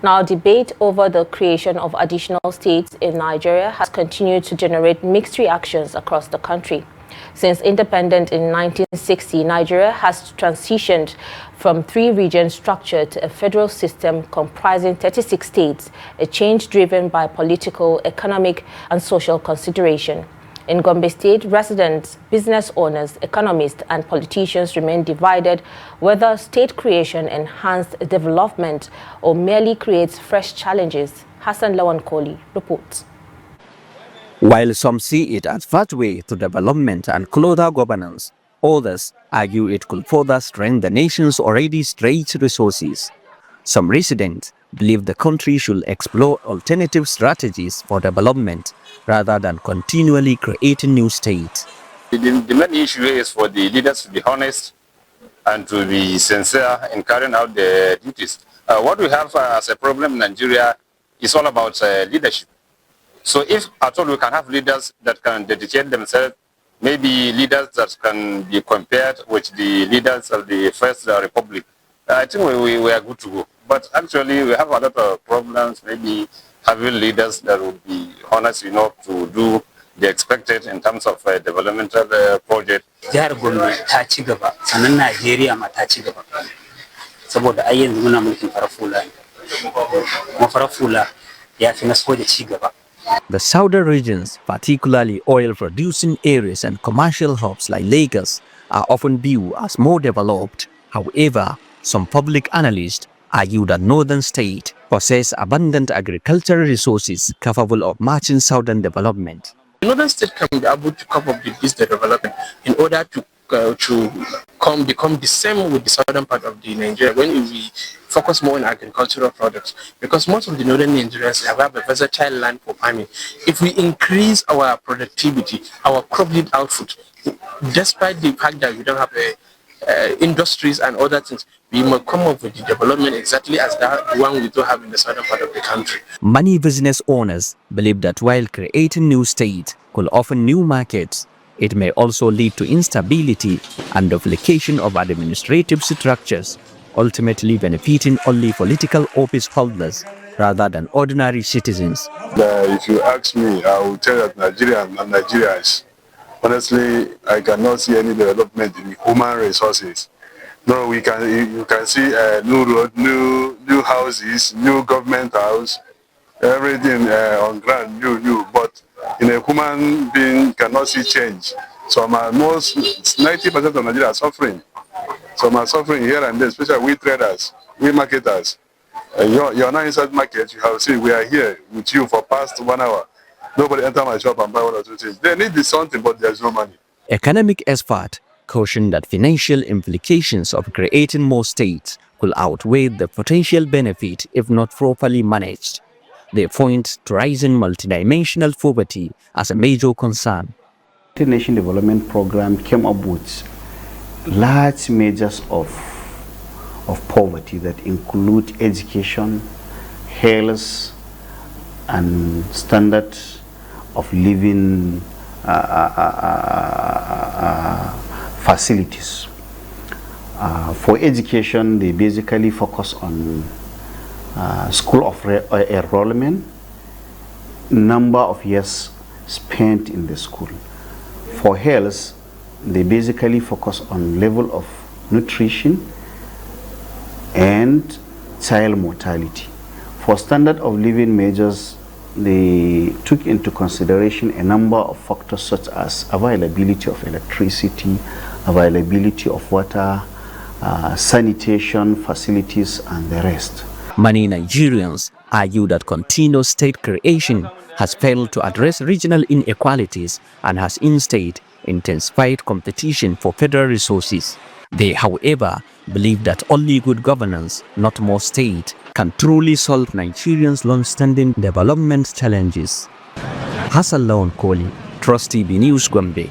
Now, debate over the creation of additional states in Nigeria has continued to generate mixed reactions across the country. Since independence in 1960, Nigeria has transitioned from three-region structure to a federal system comprising 36 states, a change driven by political, economic, and social consideration. In Gombe State, residents, business owners, economists, and politicians remain divided whether state creation enhanced development or merely creates fresh challenges. Hassan Lawan Koli reports. While some see it as pathway to development and closer governance, others argue it could further strengthen the nation's already stretched resources. Some residents believe the country should explore alternative strategies for development rather than continually creating new states. The main issue is for the leaders to be honest and to be sincere in carrying out their duties. What we have as a problem in Nigeria is all about leadership. So if at all we can have leaders that can dedicate themselves, maybe leaders that can be compared with the leaders of the First Republic, I think we are good to go. But actually we have a lot of problems, maybe having leaders that would be honest enough to do the expected in terms of developmental project. Jihar Gombe ta ci gaba, sannan Najeriya ma ta ci gaba. Saboda ai yanzu muna mulkin farar hula ne. Kuma farar hula ya fi na soja ci gaba. The southern regions, particularly oil-producing areas and commercial hubs like Lagos, are often viewed as more developed. However, some public analysts argue that northern states possess abundant agricultural resources capable of matching southern development. The northern state can be able to cope up with this development in order to become the same with the southern part of the Nigeria when we focus more on agricultural products, because most of the northern Nigerians have a versatile land for farming. If we increase our productivity, our crop yield output, despite the fact that we don't have industries and other things, we must come up with the development exactly as that one we do have in the southern part of the country. Many business owners believe that while creating new states could often new markets, it may also lead to instability and duplication of administrative structures, ultimately benefiting only political office holders rather than ordinary citizens. If you ask me, I will tell you that Nigerians, honestly, I cannot see any development in human resources. No, you can see new road, new houses, new government house, everything on ground, new. But in a human being cannot see change. So most 90% of Nigeria are suffering. Some are suffering here and there, especially we traders, we marketers. You're not inside market. You have seen we are here with you for past 1 hour. Nobody enter my shop and buy one or two things. They need something, but there's no money. Economic experts caution that financial implications of creating more states could outweigh the potential benefit if not properly managed. They point to rising multidimensional poverty as a major concern. The Nation Development Program came up with large measures of poverty that include education, health, and standard of living facilities. For education, they basically focus on school of enrollment, number of years spent in the school. For health, they basically focus on level of nutrition and child mortality. For standard of living measures, they took into consideration a number of factors such as availability of electricity, availability of water, sanitation facilities, and the rest. Many Nigerians argue that continuous state creation has failed to address regional inequalities and has instead intensified competition for federal resources. They, however, believe that only good governance, not more state, can truly solve Nigerians' long-standing development challenges. Hassan Lawan Koli, Trust TV News, Gombe.